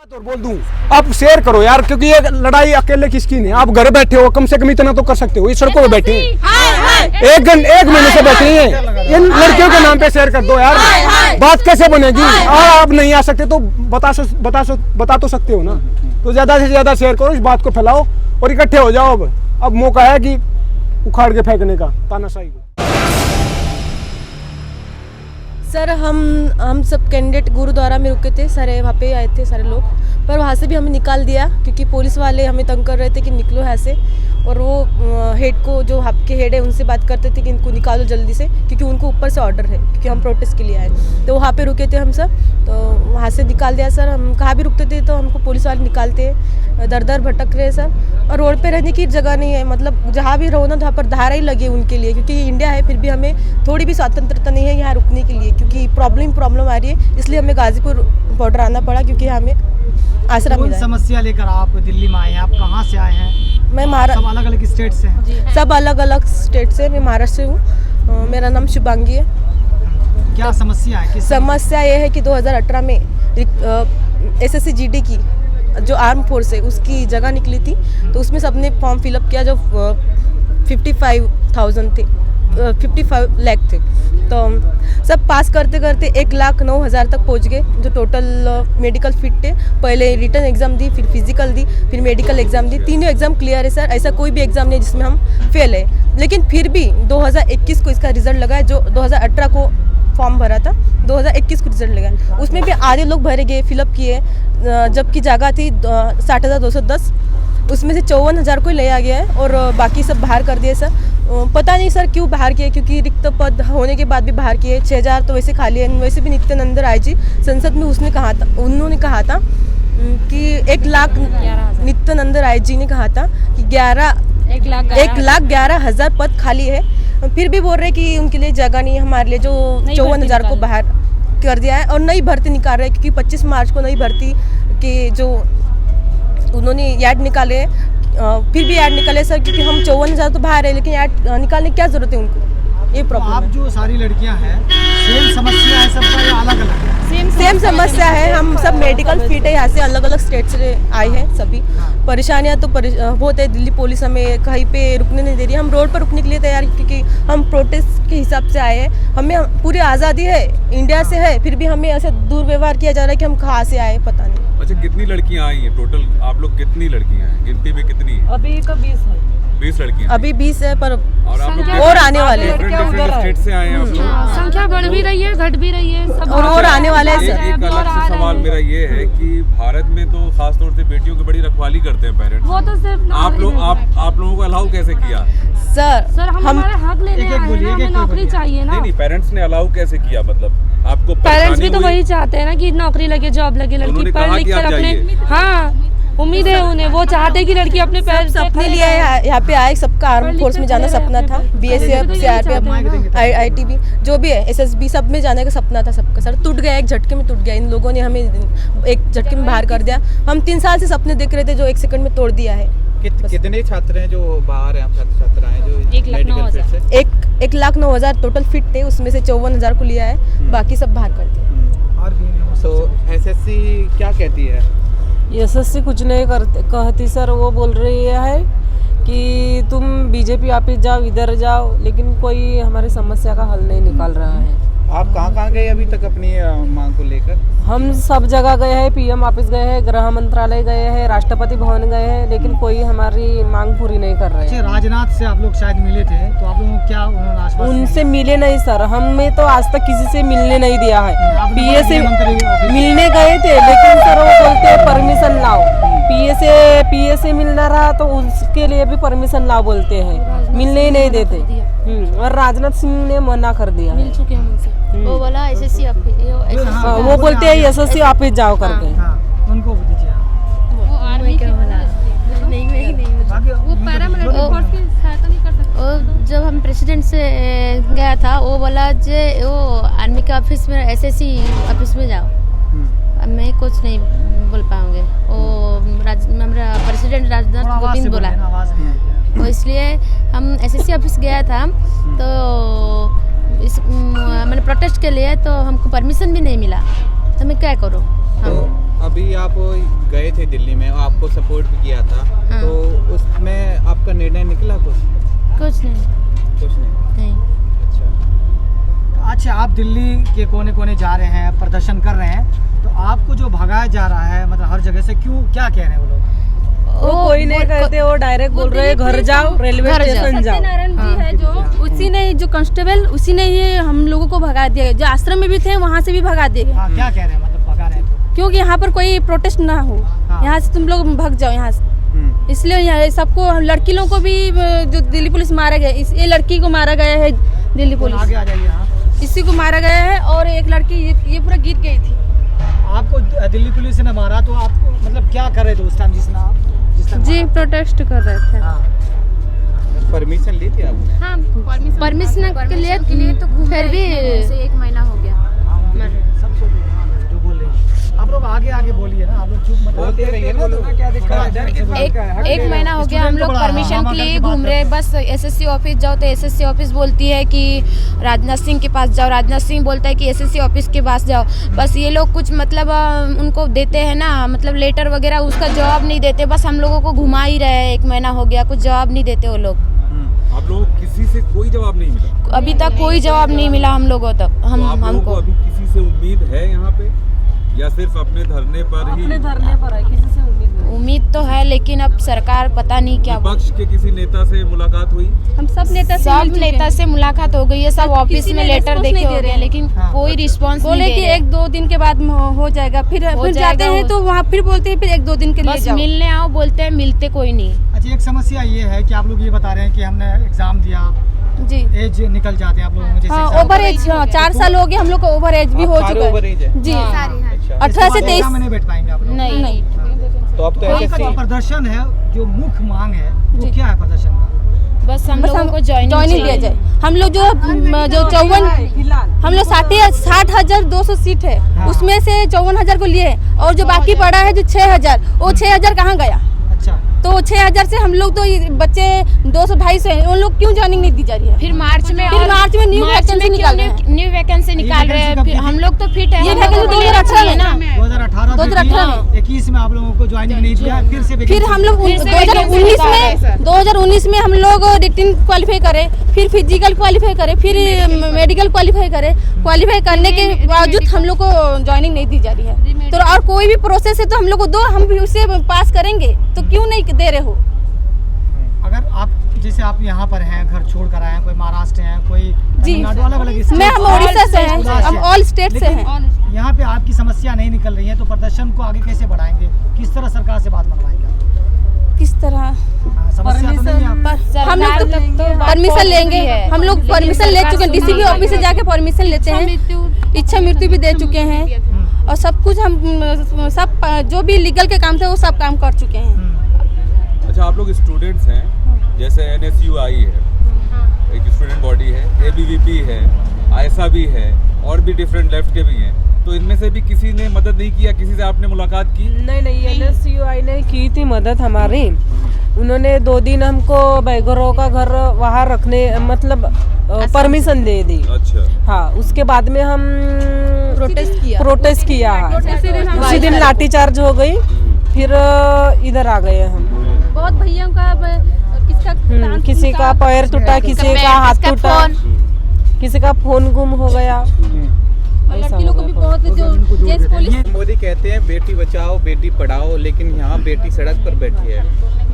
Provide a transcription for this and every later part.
और बोल दूं, आप शेयर करो यार, क्योंकि ये लड़ाई अकेले किसकी नहीं। आप घर बैठे हो, कम से कम इतना तो कर सकते हो। ये सड़कों पे बैठे हैं, एक महीने से बैठे हैं। इन लड़कियों के नाम पे शेयर कर दो यार, बात कैसे बनेगी? आप नहीं आ सकते तो बता तो सकते हो ना। तो ज्यादा से ज्यादा शेयर करो, इस बात को फैलाओ और इकट्ठे हो जाओ। अब मौका है कि उखाड़ के फेंकने का तानाशाही को। सर हम सब कैंडिडेट गुरुद्वारा में रुके थे, सारे वहाँ पे आए थे सारे लोग, पर वहाँ से भी हमें निकाल दिया क्योंकि पुलिस वाले हमें तंग कर रहे थे कि निकलो यहाँ से। और वो हेड को, जो आपके हेड है, उनसे बात करते थे कि इनको निकालो जल्दी से, क्योंकि उनको ऊपर से ऑर्डर है, क्योंकि हम प्रोटेस्ट के लिए आए। तो वहाँ पे रुके थे हम सब, तो वहाँ से निकाल दिया सर। हम कहाँ भी रुकते थे तो हमको पुलिस वाले निकालते हैं, दर दर भटक रहे सर। और रोड पे रहने की जगह नहीं है, मतलब जहाँ भी रहो ना, जहाँ पर धारा ही लगे उनके लिए, क्योंकि इंडिया है, फिर भी हमें थोड़ी भी स्वतंत्रता नहीं है यहाँ रुकने के लिए, क्योंकि प्रॉब्लम आ रही है। इसलिए हमें गाजीपुर बॉर्डर आना पड़ा, क्योंकि हमें आसरा मिला। समस्या लेकर आप दिल्ली में आए हैं, आप कहाँ से आए हैं? मैं सब अलग अलग स्टेट से हैं? सब अलग अलग स्टेट से। मैं महाराष्ट्र से हूँ, मेरा नाम शुभांगी है। क्या समस्या है? समस्या ये है कि 2018 में SSC GD की जो आर्म फोर्स है उसकी जगह निकली थी, तो उसमें सबने फॉर्म फिलअप किया, जो 55,000 थे, 55 लाख थे। तो सब पास करते करते 1,09,000 तक पहुंच गए, जो टोटल मेडिकल फिट थे। पहले रिटन एग्ज़ाम दी, फिर फिजिकल दी, फिर मेडिकल एग्ज़ाम दी। तीनों एग्ज़ाम क्लियर है सर, ऐसा कोई भी एग्ज़ाम नहीं जिसमें हम फेल है। लेकिन फिर भी 2021 को इसका रिज़ल्ट लगा है, जो 2018 को फॉर्म भरा था, 2021 को रिजल्ट लगा। उसमें भी आधे लोग भरे गए, फिलअप किए, जबकि जगह थी 60,210, उसमें से 54,000 को लिया गया है और बाकी सब बाहर कर दिए सर। पता नहीं सर क्यों बाहर किए, क्योंकि रिक्त पद होने के बाद भी बाहर किए। 6,000 तो वैसे खाली है। वैसे भी नित्यानंद राय जी संसद में उन्होंने कहा था कि 1 लाख, नित्यानंद राय जी ने कहा था कि 1,11,000 पद खाली है। फिर भी बोल रहे कि उनके लिए जगह नहीं है, हमारे लिए जो 54,000 को बाहर कर दिया है। और नई भर्ती निकाल रहे हैं, क्योंकि 25 मार्च को नई भर्ती के जो उन्होंने ऐड निकाले, फिर भी ऐड निकाले सर, क्योंकि हम 54,000 तो बाहर है, लेकिन ऐड निकालने की क्या जरूरत है उनको? ये प्रॉब्लम। आप जो सारी लड़कियां हैं, सेम समस्या है सबका या अलग अलग है? सेम समस्या है। हम सब मेडिकल फिट है, यहाँ से अलग अलग स्टेट से आए हैं सभी। परेशानियाँ तो बहुत है। दिल्ली पुलिस हमें कहीं पे रुकने नहीं दे रही। हम रोड पर रुकने के लिए तैयार, क्योंकि हम प्रोटेस्ट के हिसाब से आए हैं। हमें पूरी आज़ादी है, इंडिया से है, फिर भी हमें ऐसे दुर्व्यवहार किया जा रहा है कि हम कहाँ से आए पता नहीं। अच्छा, कितनी लड़कियां आई हैं टोटल? आप लोग कितनी लड़कियां हैं? गिनती में कितनी है? अभी 20 है। 20 लड़कियां? अभी 20 है, पर और आप लोग और आने वाले हैं। डिफरेंट स्टेट से आए हैं आप लोग? संख्या बढ़ भी रही है, घट भी रही है, सब और आने वाले हैं। एक अलग से सवाल मेरा ये है कि भारत में तो खासतौर से बेटियों की बड़ी रखवाली करते हैं पेरेंट्स। वो तो सिर्फ आप लोगों को अलाउ कैसे किया? सर हम हमारे हक लेने आए हैं ना, हमें नौकरी चाहिए ना। नहीं, पेरेंट्स ने अलाउ कैसे किया? मतलब आपको पेरेंट्स भी तो वही चाहते हैं ना कि नौकरी लगे, जॉब लगे, लड़की पढ़ लिख कर अपने, हाँ उम्मीद है उन्हें, वो चाहते हैं कि लड़की अपने पैर से अपने लिए यहाँ पे आए। सबका आर्म फोर्स में जाना सपना था, BSF, CRPF, ITB जो भी है, SSB, सब में जाने का सपना था सबका सर। टूट गया, एक झटके में टूट गया। इन लोगों ने हमें एक झटके में बाहर कर दिया। हम 3 साल से सपने देख रहे थे, जो 1 सेकंड में तोड़ दिया है। कितने छात्र हैं जो बाहर हैं? छात्रा हैं जो 1,09,000 टोटल फिट थे, उसमें से 54,000 को लिया है, बाकी सब बाहर कर दिया। तो SSC क्या कहती है? SSC कुछ नहीं कहती सर। वो बोल रही है कि तुम BJP ऑफिस जाओ, इधर जाओ, लेकिन कोई हमारी समस्या का हल नहीं निकाल रहा है। आप कहाँ गए अभी तक अपनी मांग को लेकर? हम सब जगह गए हैं, PM ऑफिस गए हैं, गृह मंत्रालय गए हैं, राष्ट्रपति भवन गए हैं, लेकिन कोई हमारी मांग पूरी नहीं कर रहे हैं। राजनाथ से आप लोग शायद मिले थे, तो आप लोगों को क्या आश्वासन? उनसे मिले नहीं सर, हमें तो आज तक किसी से मिलने नहीं दिया है। PA से मिलने गए थे, लेकिन सर वो बोलते हैं परमिशन लाओ। PA से मिलना रहा तो उसके लिए भी परमिशन लाओ बोलते हैं, मिलने ही नहीं देते। और राजनाथ सिंह ने मना कर दिया। मिल चुके हैं उनसे। वो बोला SSC वो बोलते हैं SSC ऑफिस जाओ करके। उनको दीजिए। वो आर्मी क्या बोला? वो पैरामिलिट्री फोर्स की सहायता नहीं कर सकते। जब हम प्रेसिडेंट से गया था, वो बोला जे वो आर्मी के ऑफिस में, SSC ऑफिस में जाओ। मैं कुछ नहीं बोल पाऊंगे। वो हमारा प्रेसिडेंट राजनाथ कोविंद बोला, तो इसलिए हम SSC ऑफिस गया था। तो मैंने प्रोटेस्ट के लिए, तो हमको परमिशन भी नहीं मिला, तो मैं क्या करूँ? हम अभी आप गए थे दिल्ली में, आपको सपोर्ट भी किया था, हाँ। तो उसमें आपका निर्णय निकला कुछ कुछ नहीं नहीं। अच्छा। अच्छा, आप दिल्ली के कोने कोने जा रहे हैं, प्रदर्शन कर रहे हैं, तो आपको जो भगाया जा रहा है मतलब हर जगह से, क्यों, क्या कह रहे हैं वो लोग? वो कोई नहीं कहते, वो डायरेक्ट बोल रहे हैं घर जाओ, रेलवे स्टेशन जाओ। सत्यनारायण जी है जो, उसी ने, जो कांस्टेबल, उसी ने ये हम लोगों को भगा दिया। जो आश्रम में भी थे वहाँ से भी भगा दिए गए। हाँ, क्या कह रहे हैं, मतलब भगा रहे हैं तो? क्योंकि यहाँ पर कोई प्रोटेस्ट ना हो, हाँ। यहाँ से तुम लोग भाग जाओ यहाँ से। इसलिए यहाँ सबको, लड़की लोगों को भी जो दिल्ली पुलिस मारा गया, ये लड़की को मारा गया है दिल्ली पुलिस, आगे आ जाइए। हाँ, इसी को मारा गया है। और एक लड़की ये पूरा गिर गई थी। आपको दिल्ली पुलिस ने मारा तो आप मतलब क्या कर रहे थे उस टाइम, जिस टाइम जी प्रोटेस्ट कर रहे थे। हाँ, परमिशन ली थी आपने? हाँ, परमिशन के लिए तो फिर भी 1 महीना हो गया। सब जो बोल रहे हैं आप लोग आगे बोलिए ना, आप लोग चुप मत बोलते रहिए ना, तो क्या दिक्कत? एक महीना हो गया हम लोग परमिशन के लिए घूम रहे। बस एसएससी ऑफिस जाओ तो एसएससी ऑफिस बोलती है कि राजनाथ सिंह के पास जाओ, राजनाथ सिंह बोलता है कि एसएससी ऑफिस के पास जाओ। बस ये लोग कुछ मतलब उनको देते हैं ना, मतलब लेटर वगैरह, उसका जवाब नहीं देते। बस हम लोगों को घुमा ही रहे हैं, 1 महीना हो गया, कुछ जवाब नहीं देते वो लोग। आप लोगों को किसी से कोई जवाब नहीं मिला? अभी तक कोई जवाब नहीं मिला हम लोगों तक। तो आप लोगों हमको को अभी किसी से उम्मीद है यहाँ पे, या सिर्फ अपने धरने पर ही? अपने धरने पर है, किसी से उम्मीद नहीं। उम्मीद तो है, लेकिन अब सरकार पता नहीं क्या। विपक्ष के किसी नेता से मुलाकात हुई? हम सब नेता से मुलाकात हो गई है, सब ऑफिस किसी में ने लेटर response देके नहीं हो दे गए, रहे। लेकिन कोई रिस्पांस नहीं बोले दे कि रहे। 1-2 दिन के बाद हो जाएगा। फिर जाते हैं तो वहाँ फिर बोलते हैं फिर 1-2 दिन के लिए बस जाओ। मिलने आओ बोलते हैं, मिलते कोई नहीं। अच्छा, एक समस्या ये है कि आप लोग ये बता रहे हैं कि हमने एग्जाम दिया, जी एज निकल जाते हैं आप लोगों को, जैसे हाँ, exam ओवर होता है। एज 4 साल हो गए हम लोग को, ओवर एज भी हो चुका ओवर है एज है? जी। अच्छा। 18 से इसके बाद 23 exam में नहीं बैठ पाएंगे आप लोग? नहीं। तो अब तो आपका जो एसएससी प्रदर्शन है, जो मुख्य मांग है, वो जी। क्या है प्रदर्शन का? बस हम लोगों को ज्वाइनिंग दिया जाए। हम लोग जो 54, हम लोग 60,200 सीट है, उसमें से 54,000 को लिए, और जो बाकी पड़ा है जो 6,000, वो 6,000 कहाँ गया? अच्छा, तो 6,000 से हम लोग तो ये बच्चे 200-250 हैं, उन लोग क्यों ज्वाइनिंग नहीं दी जा रही है? फिर मार्च में न्यू वैकेंसी निकाल रहे हैं। न्यू वैकेंसी निकाल रहे हैं। फिर हम लोग तो फिट है, ये हम लोगों वैकेंसी को लेना 2018 चाहिए में ना। 2018 में आप लोगों को ज्वाइनिंग नहीं दिया, फिर से फिर हम लोग 2019 में हम लोग रिटन क्वालिफाई करे, फिर फिजिकल क्वालिफाई करे, फिर मेडिकल क्वालिफाई करे। क्वालिफाई करने के बावजूद हम लोग को ज्वाइनिंग नहीं दी जा रही है। तो और कोई भी प्रोसेस है तो हम लोग को दो, हम भी उसे पास करेंगे, तो क्यों नहीं दे रहे हो? अगर आप जैसे आप यहाँ पर हैं, घर छोड़ कर आए हैं, कोई महाराष्ट्र हैं, कोई जी, तमिलनाडु, अलग-अलग स्टेट, मैं हम उड़ीसा से हैं, हम ऑल स्टेट से लेकिन हैं। यहाँ पे आपकी समस्या नहीं निकल रही है, तो प्रदर्शन को आगे कैसे बढ़ाएंगे? किस तरह सरकार से बात मनवाएंगे आप लोग? किस तरह? हाँ, समस्या तो नहीं है आप? हम लोग तो परमिशन लेंगे, हम लोग परमिशन ले चुके हैं, डीसीपी ऑफिस से जाके परमिशन लेते हैं, इच्छा मृत्यु भी दे चुके हैं, और सब कुछ हम सब जो भी लीगल के काम थे वो सब काम कर चुके हैं। अच्छा, आप लोग स्टूडेंट्स हैं, जैसे NSUI है, एक स्टूडेंट बॉडी है, ABVP है, आयसा भी है, और भी डिफरेंट लेफ्ट के भी हैं, तो इनमें से भी किसी ने मदद नहीं किया? किसी से आपने मुलाकात की? नहीं, NSUI ने की थी मदद हमारी। उन्होंने 2 दिन हमको बेघरों का घर वहाँ रखने मतलब परमिशन दे दी। अच्छा। हाँ, उसके बाद में हम प्रोटेस्ट किया है। उसी दिन लाठीचार्ज हो गई, फिर इधर आ गए हम। बहुत भैया का किसी का पैर टूटा, किसी का हाथ टूटा, किसी का फोन गुम हो गया। लड़की लोग को भी बहुत जो जेस पुलिस मोदी कहते हैं बेटी बचाओ बेटी पढ़ाओ, लेकिन यहाँ बेटी सड़क पर बैठी है।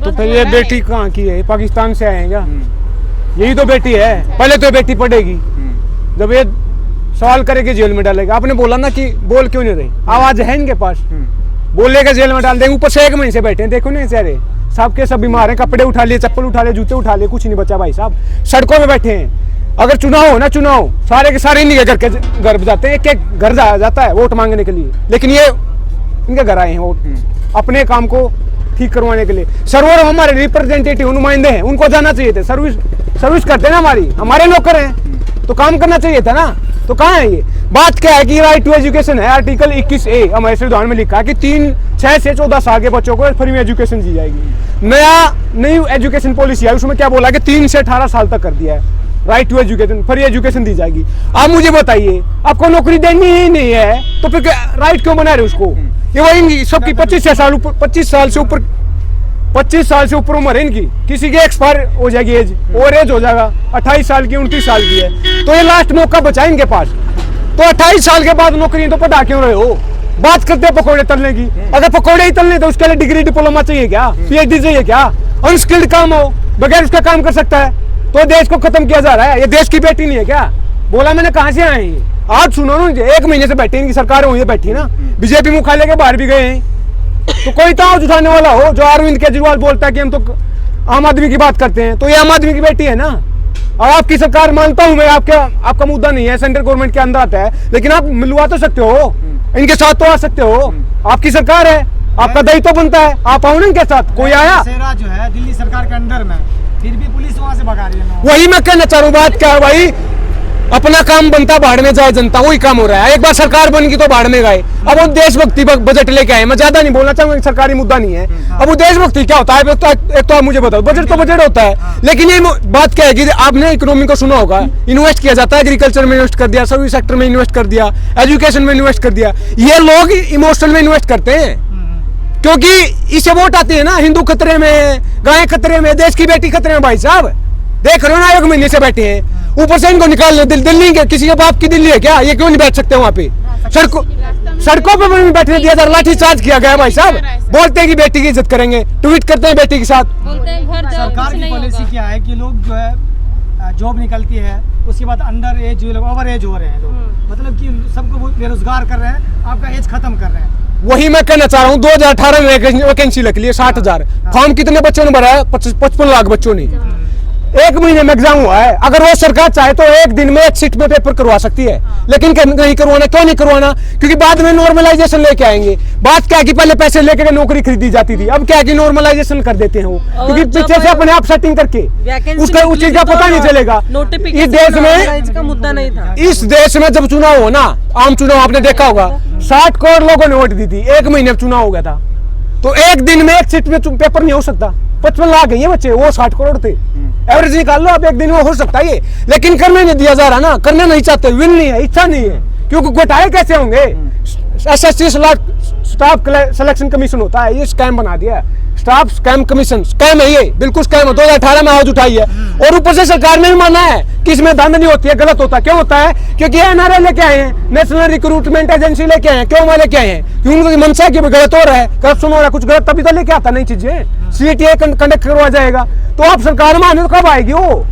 तो फिर ये बेटी कहाँ की है? पाकिस्तान से आए हैं क्या? यही तो बेटी है। पहले तो बेटी पढ़ेगी, जब ये सवाल करेगी जेल में डालेगा। आपने बोला ना कि बोल क्यों नहीं रही, आवाज है इनके पास, बोलेगा जेल में डाल देंगे। ऊपर से 1 महीने से बैठे हैं, देखो नहीं चेहरे सबके सब बीमार हैं, कपड़े उठा लिए, चप्पल उठा लिए, जूते उठा लिए, कुछ नहीं बचा भाई साहब, सड़कों में बैठे हैं। अगर चुनाव हो ना, चुनाव सारे के सारे इन्हीं के घर जाते हैं, एक घर जाता है वोट मांगने के लिए, लेकिन ये इनके घर आए हैं वोट अपने काम को ठीक करवाने के लिए। सर्वर हमारे रिप्रेजेंटेटिव नुमाइंदे हैं, उनको जाना चाहिए था, सर्विस करते हैं ना, हमारे नौकर हैं, तो काम करना चाहिए था ना। तो कहाँ है ये बात? क्या है कि राइट टू एजुकेशन है, आर्टिकल 21A हमारे संविधान में लिखा है कि 6 से 14 साल के बच्चों को फ्री में एजुकेशन दी जाएगी। नई एजुकेशन पॉलिसी है, उसमें क्या बोला कि 3 से 18 साल तक कर दिया है। Right to education, free education दी जाएगी। आप मुझे बताइए, आपको नौकरी देनी ही नहीं है तो फिर राइट क्यों बना रहे उसको? ये वही सबकी 25 साल से ऊपर उम्र है इनकी, किसी की एक्सपायर हो जाएगी एज, और एज हो जाएगा 28 साल की, 29 साल की है, तो ये लास्ट मौका बचा इनके पास। तो 28 साल के बाद नौकरी तो पढ़ा क्यों रहे हो? बात करते हैं पकौड़े तलने की, अगर पकौड़े ही तलने तो उसके लिए डिग्री डिप्लोमा चाहिए क्या, PhD चाहिए क्या? अनस्किल्ड काम हो, बगैर उसका काम कर सकता है, तो देश को खत्म किया जा रहा है। ये देश की बेटी नहीं है क्या? बोला मैंने, कहाँ से आए हैं आज? सुनो ना, 1 महीने से बैठी इनकी सरकार वहीं बैठी ना, बीजेपी मुख्यालय के बाहर भी गए हैं, तो कोई तो आवाज उठाने वाला हो। जो अरविंद केजरीवाल बोलता है कि हम तो आम आदमी की बात करते हैं, तो ये आम आदमी की बेटी है ना। और आपकी सरकार, मानता हूं मैं, आपका मुद्दा नहीं है, सेंट्रल गवर्नमेंट के अंदर आता है, लेकिन आप मिलवा तो सकते हो, इनके साथ तो आ सकते हो, आपकी सरकार है, आपका दायित्व तो बनता है, आप आओ ना इनके साथ। कोई आया? सेरा जो है दिल्ली सरकार के अंडर में, फिर भी पुलिस वहाँ से भगा रही है। वही मैं कहना चाह रहा हूँ, बात क्या है भाई, अपना काम बनता बाढ़ में जाए जनता, वही काम हो रहा है। एक बार सरकार बन गई तो बाढ़ में गए। अब वो देशभक्ति बजट लेके आए, मैं ज्यादा नहीं बोलना चाहूंगा, सरकारी मुद्दा नहीं है। अब वो देशभक्ति क्या होता है? एक तो आप मुझे बताओ, बजट तो बजट होता है, लेकिन ये बात क्या है कि आपने इकोनॉमी को सुना होगा, इन्वेस्ट किया जाता है, एग्रीकल्चर में इन्वेस्ट कर दिया, सर्विस सेक्टर में इन्वेस्ट कर दिया, एजुकेशन में इन्वेस्ट कर दिया। ये लोग इमोशनल में इन्वेस्ट करते हैं, क्योंकि इससे वोट आती है ना। हिंदू खतरे में, गाय खतरे में, देश की बेटी खतरे में। भाई साहब देख रहे हो ना, 1 महीने से बैठे हैं, ऊपर से इनको निकाल ले। दिल्ली के किसी के बाप की दिल्ली है क्या? ये क्यों नहीं बैठ सकते वहाँ पे? सड़कों पे भी बैठने दिया जा, लाठी चार्ज किया गया। भाई साहब बोलते हैं कि बेटी की इज्जत करेंगे, ट्वीट करते हैं बेटी के साथ। सरकार की पॉलिसी क्या है कि लोग जो है जॉब निकलती है, उसके बाद अंडर एज जो लोग ओवर एज हो रहे हैं लोग, मतलब कि सबको बेरोजगार कर रहे हैं, आपका एज खत्म कर रहे हैं। वही मैं कहना चाह रहा हूँ, 2018 में वैकेंसी लग ली है 60,000, फॉर्म कितने बच्चों ने भरा है? 55 लाख बच्चों ने। 1 महीने में एग्जाम हुआ है। अगर वो सरकार चाहे तो 1 दिन में 1 सीट में पेपर करवा सकती है, लेकिन नहीं करवाना। क्यों नहीं करवाना? क्योंकि बाद में नॉर्मलाइजेशन लेके आएंगे। बात क्या है कि पहले पैसे लेके नौकरी खरीदी जाती थी, अब क्या है कि नॉर्मलाइजेशन कर देते हैं वो, क्योंकि पीछे से अपने आप सेटिंग करके उसका उस चीज का पता नहीं चलेगा। इस देश में का मुद्दा नहीं था। इस देश में जब चुनाव हो ना, आम चुनाव आपने देखा होगा, 60 करोड़ लोगों ने वोट दी थी, 1 महीने में चुनाव हो गया था। तो 1 दिन में 1 सीट में पेपर नहीं हो सकता। 55 लाख है ये बच्चे, वो 60 करोड़ थे। एवरेज निकाल लो आप, 1 दिन में हो सकता है ये, लेकिन करने नहीं दिया जा रहा ना, करना नहीं चाहते, विल नहीं है, इच्छा नहीं है, क्योंकि घोटाले कैसे होंगे? SSC स्टाफ सिलेक्शन कमीशन होता है, ये स्कैम बना दिया है। स्टाफ स्कैम कमीशन स्कैम है, ये बिल्कुल स्कैम है। 2018 में आवाज उठाई है, और ऊपर से सरकार ने भी माना है कि इसमें धांधली नहीं होती है, गलत होता है। क्यों होता है? क्योंकि NRA लेके आए हैं, नेशनल रिक्रूटमेंट एजेंसी लेके आए हैं। क्यों वो लेके आए हैं? क्योंकि उनकी मंशा की गलत हो रहा है, करप्शन हो रहा है, कुछ गलत, तभी तो लेके आता नई चीजें। CAT कंडक्ट करवा जाएगा, तो आप सरकार माने तो कब आएगी वो?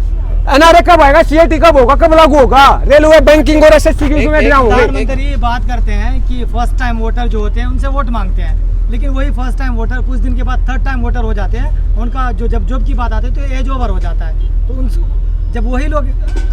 NRA कब आएगा? CAT कब होगा? कब लागू होगा? रेलवे, बैंकिंग और SSC की उसमें एग्जाम होंगे। प्रधानमंत्री ये बात करते हैं कि फर्स्ट टाइम वोटर जो होते हैं उनसे वोट मांगते हैं, लेकिन वही फर्स्ट टाइम वोटर कुछ दिन के बाद थर्ड टाइम वोटर हो जाते हैं। उनका जो जब जॉब की बात आती है तो एज ओवर हो जाता है, तो उन जब वही लोग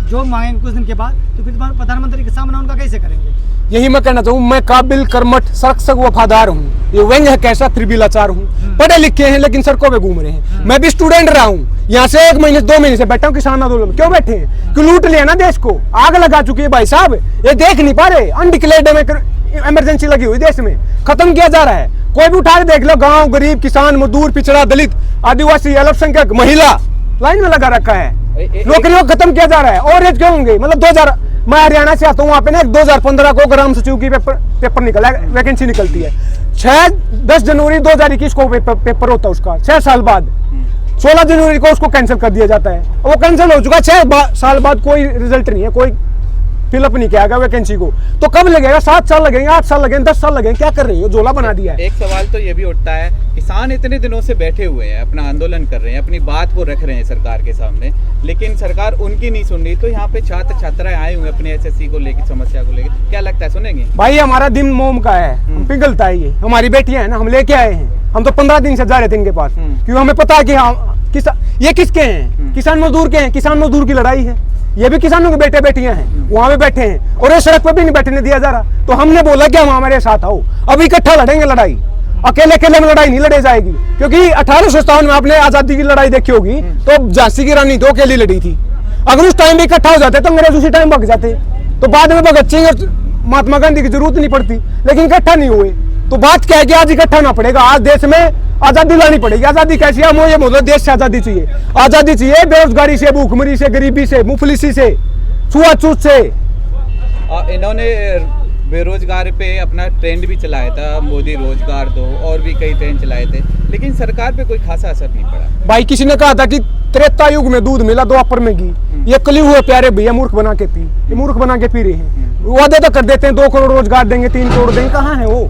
जॉब मांगेंगे कुछ दिन के बाद, तो फिर प्रधानमंत्री के सामने उनका कैसे करेंगे? यही मैं कहना चाहूँ, मैं काबिल, कर्मठ, सख्त वफादार हूँ। ये व्यंग है कैसा, फिर भी लाचार हूँ। पढ़े लिखे हैं लेकिन सड़कों पे घूम रहे हैं। मैं भी स्टूडेंट रहा हूँ, यहाँ से 1 महीने 2 महीने से बैठा हूँ किसान आंदोलन में। क्यों बैठे हैं? क्यों लूट लिया ना देश को, आग लगा चुकी है भाई साहब। ये देख नहीं पा रहे, अनडिक्लेयर्ड इमरजेंसी लगी हुई देश में, खत्म किया जा रहा है। कोई भी उठा के देख लो, गाँव, गरीब, किसान, मजदूर, पिछड़ा, दलित, आदिवासी, अल्पसंख्यक, महिला लाइन में लगा रखा है। नौकरियों को खत्म किया जा रहा है। और एज क्यों होंगे? मतलब 2000, मैं हरियाणा से आता हूँ, वहाँ पे ना 2015 को ग्राम सचिव की पेपर निकला, वैकेंसी निकलती है। 10 जनवरी 2021 को पेपर होता है उसका, 6 साल बाद। 16 जनवरी को उसको कैंसिल कर दिया जाता है। वो कैंसिल हो चुका, 6 साल बाद कोई रिजल्ट नहीं है, कोई फिलअप नहीं किया गया वैकेंसी को। तो कब लगेगा? 7 साल लगेंगे, 8 साल लगेंगे, 10 साल लगेंगे। क्या कर रही हो? झोला बना दिया है। एक सवाल तो ये भी उठता है, किसान इतने दिनों से बैठे हुए हैं, अपना आंदोलन कर रहे हैं, अपनी बात को रख रहे हैं सरकार के सामने, लेकिन सरकार उनकी नहीं सुन रही। तो यहाँ पे छात्र छात्राएं आए हुए अपने SSC को लेकर, समस्या को लेकर, क्या लगता है सुनेंगे? भाई हमारा दिन मोम का है, हम पिघलता है ये। हमारी बेटियां हैं ना, हम लेके आए हैं। हम तो 15 दिन से जा रहे थे इनके पास, क्योंकि हमें पता है कि ये किसके हैं? किसान मजदूर के हैं। किसान मजदूर की लड़ाई है, ये भी किसानों के बेटे बेटियां हैं, वहां पे बैठे हैं, और ये सड़क पे भी नहीं बैठने दिया जा रहा। तो हमने बोला कि हम हमारे साथ आओ, अब इकट्ठा लड़ेंगे लड़ाई, अकेले अकेले में लड़ाई नहीं लड़ी जाएगी। क्योंकि 1857 में आपने आजादी की लड़ाई देखी होगी, तो झांसी की रानी 2 अकेली लड़ी थी। अगर उस टाइम भी इकट्ठा हो जाते तो अंग्रेज उसी टाइम भाग जाते, तो बाद में भगत सिंह और महात्मा गांधी की जरूरत नहीं पड़ती। लेकिन इकट्ठा नहीं हुए, तो बात क्या है कि आज इकट्ठा होना पड़ेगा। आज देश में आजादी लानी पड़ेगी। आजादी कैसी है? मुझे मतलब देश से आजादी चाहिए। आजादी चाहिए बेरोजगारी से, भूखमरी से, गरीबी से, मुफलिसी से, छुआछूत से। इन्होंने बेरोजगार पे अपना ट्रेंड भी चलाया था, मोदी रोजगार दो, और भी कई ट्रेंड चलाए थे, लेकिन सरकार पे कोई खासा असर नहीं पड़ा। भाई किसी ने कहा था कि त्रेता युग में दूध मिला, द्वापर में घी। ये कली हुए प्यारे भैया मूर्ख बना के पी, ये मूर्ख बना के पी रहे हैं। वादे तो कर देते हैं 2 करोड़ रोजगार देंगे, 3 करोड़ देंगे, कहाँ है वो?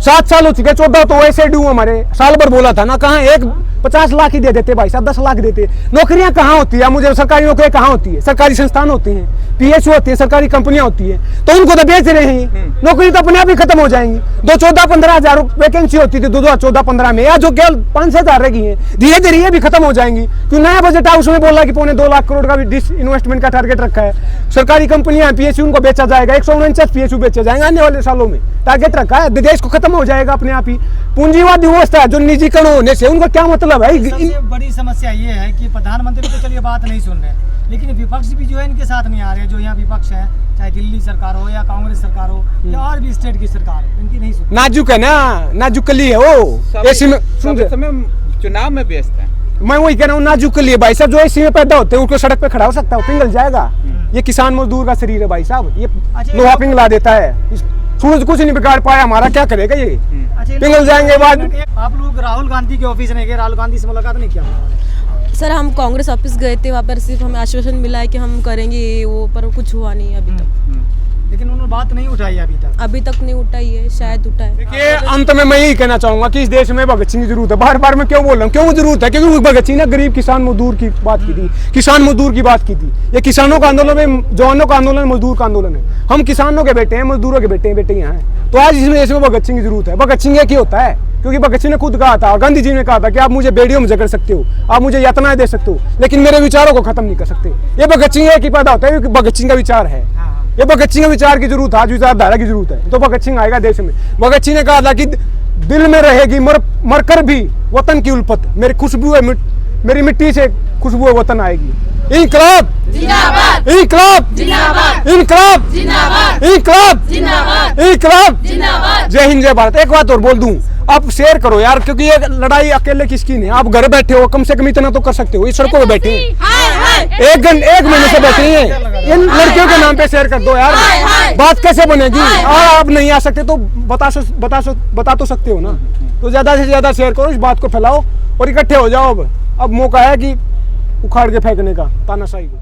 7 साल हो चुके, 14 तो वैसे ड्यू हमारे साल भर बोला था ना, कहाँ? 50 लाख ही दे देते भाई साहब, 10 लाख देते। नौकरियां कहाँ होती है? मुझे सरकारी नौकरियां कहाँ होती है? सरकारी संस्थान होती हैं, PSU होती है, सरकारी कंपनियां होती है, तो उनको तो बेच रहे हैं। नौकरी तो अपने आप ही खत्म हो जाएंगी। 14-15 हजार वैकेंसी होती थी 2014-15 में, या जो केवल 5-6 हजार रह गई है, धीरे धीरे ये भी खत्म हो जाएंगी। क्यों? नया बजट हाउस में बोला कि 2.25 लाख करोड़ का भी इन्वेस्टमेंट का टारगेट रखा है। सरकारी कंपनियां PSU उनको बेचा जाएगा, 149 PSU बेचे जाएंगे आने वाले सालों में, टारगेट रखा है। देश को खत्म हो जाएगा अपने आप ही। पूंजीवादी व्यवस्था जो निजीकरण होने से उनका क्या मतलब है? सबसे बड़ी समस्या ये है कि प्रधानमंत्री तो चलिए बात नहीं सुन रहे, लेकिन विपक्ष भी जो है इनके साथ नहीं आ रहे। जो यहाँ विपक्ष है, चाहे दिल्ली सरकार हो या कांग्रेस सरकार हो या और भी स्टेट की सरकार हो, इनकी नहीं सुन। नाजुक है ना, नाजुक कली है वो। ऐसे में चुनाव में व्यस्त है। मैं वही कह रहा हूँ, नाजुक कली है भाई साहब। जो ऐसी में पैदा होते हैं उनको सड़क पे खड़ा हो सकता है, पिघल जाएगा। ये किसान मजदूर का शरीर है भाई साहब, ये लोहा पिघला देता है। सूरज कुछ नहीं बिगाड़ पाया हमारा, क्या करेगा ये? पिघल जाएंगे बाद। आप लोग राहुल गांधी के ऑफिस नहीं गए, राहुल गांधी से मुलाकात नहीं किया? सर हम कांग्रेस ऑफिस गए थे, वहाँ पर सिर्फ हमें आश्वासन मिला है कि हम करेंगे ये वो, पर कुछ हुआ नहीं अभी तक। लेकिन उन्होंने बात नहीं उठाई अभी तक नहीं उठाई है, शायद उठाए। देखिए अंत में मैं यही कहना चाहूंगा कि इस देश में भगत सिंह की जरूरत है। बार बार मैं क्यों बोल रहा हूँ, क्यों जरूरत है? क्योंकि भगत सिंह ने गरीब किसान मजदूर की बात की थी, किसान मजदूर की बात की थी। ये किसानों का आंदोलन है, जवानों का आंदोलन, मजदूर का आंदोलन है। हम किसानों के बेटे हैं, मजदूरों के बेटे यहाँ हैं। तो आज इसमें देश में भगत सिंह की जरूरत है। भगत सिंह एक ही होता है, क्योंकि भगत सिंह ने खुद कहा था, गांधी जी ने कहा था कि आप मुझे बेड़ियों में जकड़ सकते हो, आप मुझे यातनाएं दे सकते हो, लेकिन मेरे विचारों को खत्म नहीं कर सकते। ये भगत सिंह एक ही पैदा होता है, भगत सिंह का विचार है। ये भगत सिंह विचार की जरूरत है, आज विचारधारा की जरूरत है, तो भगत सिंह आएगा देश में। भगत सिंह ने कहा था कि दिल में रहेगी मरकर भी वतन की उल्फत, मेरी खुशबू है, मेरी मिट्टी से खुशबू है वतन आएगी। इंकलाब जिंदाबाद, इंकलाब जिंदाबाद, इंकलाब जिंदाबाद, इंकलाब जिंदाबाद, इंकलाब जिंदाबाद। जय हिंद, जय भारत। एक बात और बोल दूं, आप शेयर करो यार, क्योंकि ये लड़ाई अकेले किसकी नहीं। आप घर बैठे हो, कम से कम इतना तो कर सकते हो। इस सड़कों पे बैठे हैं, एक महीने से बैठे हैं, इन लड़कियों के नाम पे शेयर कर दो यार। बात कैसे बनेगी? आप नहीं आ सकते तो बता तो सकते हो ना। तो ज्यादा से ज्यादा शेयर करो, इस बात को फैलाओ और इकट्ठे हो जाओ। अब मौका है कि उखाड़ के फेंकने का तानाशाही को।